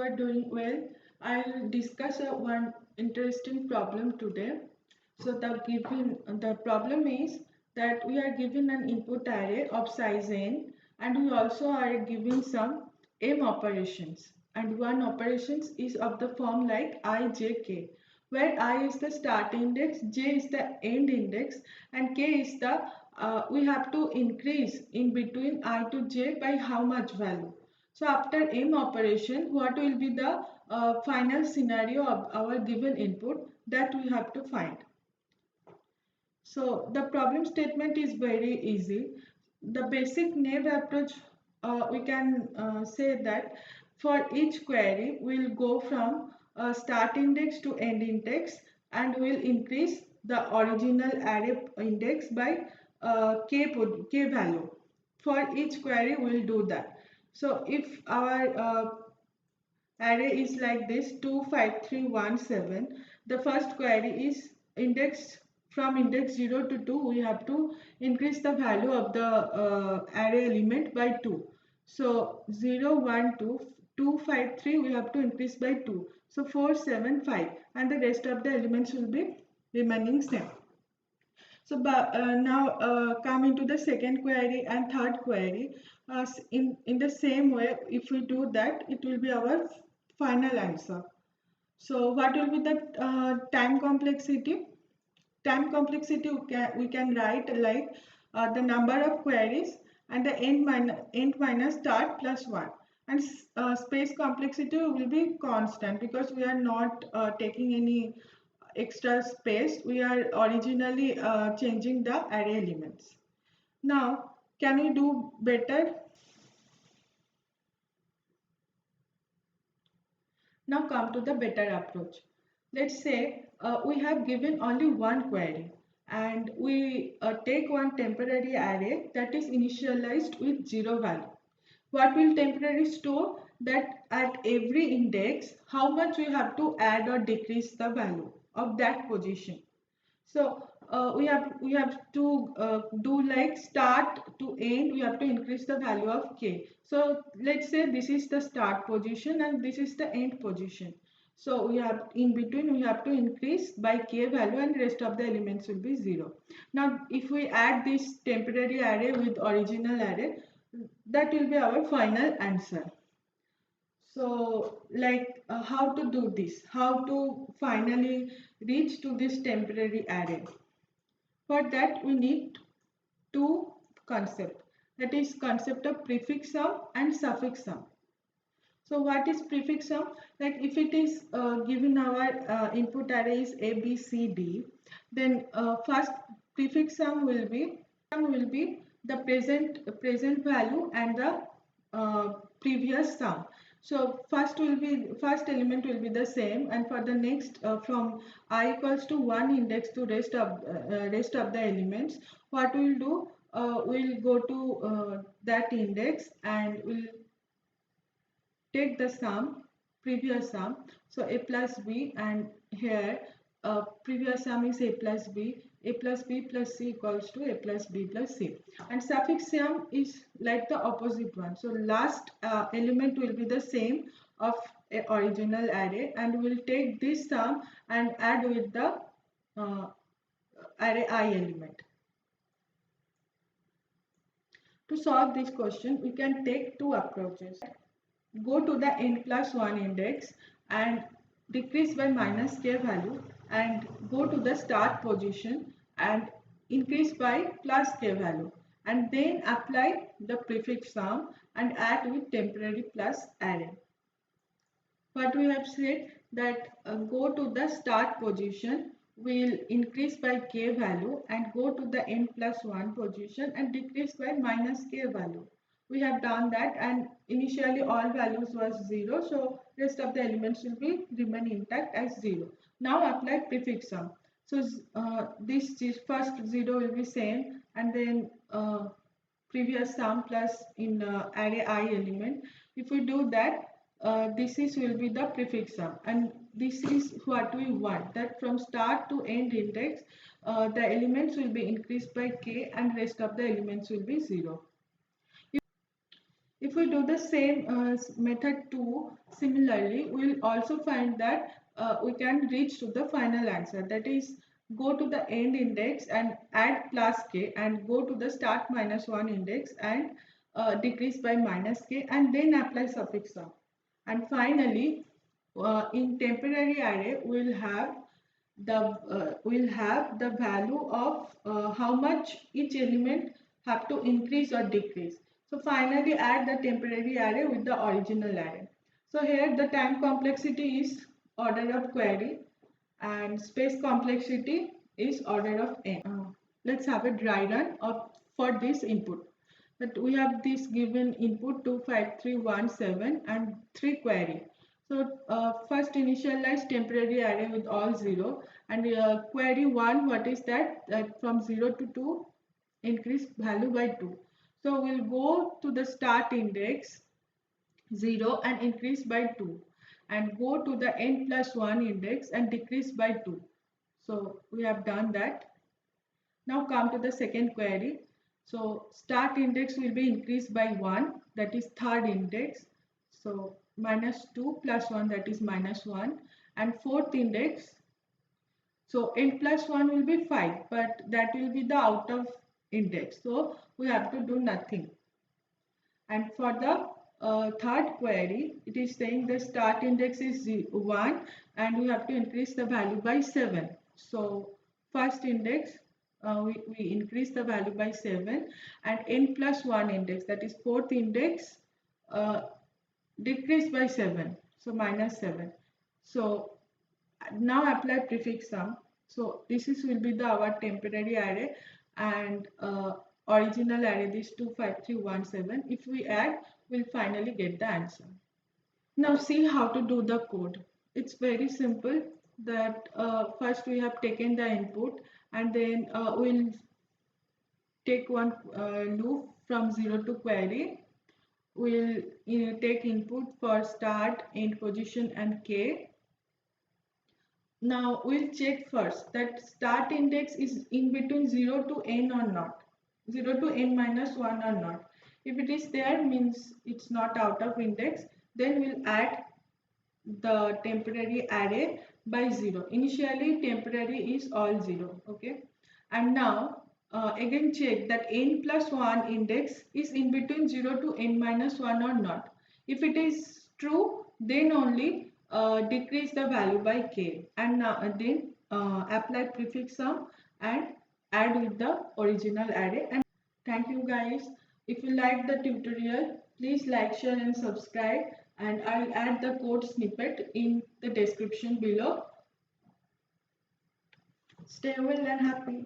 are doing well. I'll discuss one interesting problem today. So the problem is that we are given an input array of size n, and we also are given some m operations, and one operations is of the form like I, j, k, where I is the start index, j is the end index, and k is the we have to increase in between I to j by how much value. So after m operation, what will be the final scenario of our given input, that we have to find. So the problem statement is very easy. The basic naive approach, we can say that for each query, we'll go from start index to end index, and we'll increase the original array index by k value. For each query, we'll do that. So if our array is like this 25317, the first query is index from index 0 to 2, we have to increase the value of the array element by 2. So 0 1 2 2 5 3, we have to increase by 2, so 4 7 5, and the rest of the elements will be remaining same. So now come into the second query and third query. In the same way, if we do that, it will be our final answer. So what will be the time complexity? Time complexity we can write like the number of queries and the end minus start plus 1. And space complexity will be constant because we are not taking any extra space. We are originally changing the array elements. Now, can we do better? Now come to the better approach. Let's say we have given only one query, and we take one temporary array that is initialized with 0 value. What will temporary store? That at every index, how much we have to add or decrease the value of that position. So we have to do like start to end. We have to increase the value of k. So let's say this is the start position and this is the end position. So we have in between we have to increase by k value, and rest of the elements will be 0. Now if we add this temporary array with original array, that will be our final answer. So like how to do this, how to finally reach to this temporary array. For that we need two concepts, that is concept of prefix sum and suffix sum. So what is prefix sum? Like if it is given our input array is a b c d, then first prefix sum will be the present value and the previous sum. So first element will be the same, and for the next from I equals to 1 index to rest of the elements, what we'll do, we'll go to that index and we'll take the sum, previous sum. So a plus b, and here previous sum is a plus b plus c equals to a plus b plus c. And suffix sum is like the opposite one. So last element will be the same of a original array, and we'll take this sum and add with the array I element. To solve this question, we can take two approaches. Go to the n plus 1 index and decrease by minus k value, and go to the start position and increase by plus k value, and then apply the prefix sum and add with temporary plus array. What we have said, that go to the start position, will increase by k value, and go to the n plus 1 position and decrease by minus k value. We have done that, and initially all values was 0, so rest of the elements will be remain intact as 0. Now apply prefix sum. So this first 0 will be same, and then previous sum plus in array I element. If we do that, this will be the prefix sum, and this is what we want, that from start to end index the elements will be increased by k and rest of the elements will be 0. If we do the same method 2, similarly, we will also find that we can reach to the final answer. That is, go to the end index and add plus k, and go to the start minus 1 index and decrease by minus k, and then apply suffix sum. And finally, in temporary array, we'll have the value of how much each element have to increase or decrease. So finally add the temporary array with the original array. So here the time complexity is order of query and space complexity is order of n. Let's have a dry run for this input. But we have this given input 25317 and 3 query. So first initialize temporary array with all 0, and query 1, what is that? That from 0 to 2 increase value by 2. So we'll go to the start index 0 and increase by 2, and go to the n plus 1 index and decrease by 2. So we have done that. Now come to the second query. So start index will be increased by 1, that is third index. So minus 2 plus 1, that is minus 1, and fourth index. So n plus 1 will be 5, but that will be the out of index. So we have to do nothing. And for the third query, it is saying the start index is 1 and we have to increase the value by 7. So first index, we increase the value by 7, and n plus 1 index, that is fourth index, decrease by 7, so minus 7. So now apply prefix sum. So this will be our temporary array, and original array this 25317. If we add, we'll finally get the answer. Now see how to do the code. It's very simple. That first we have taken the input, and then we'll take one loop from 0 to query. We'll take input for start, end position, and k. Now we'll check first that start index is in between 0 to n or not, 0 to n minus 1 or not. If it is there, means it's not out of index. Then we'll add the temporary array by 0. Initially temporary is all 0, okay. And now again check that n plus 1 index is in between 0 to n minus 1 or not. If it is true, then only decrease the value by k, and now then apply prefix sum and add with the original array. And thank you guys. If you like the tutorial, please like, share and subscribe, and I'll add the code snippet in the description below. Stay well and happy.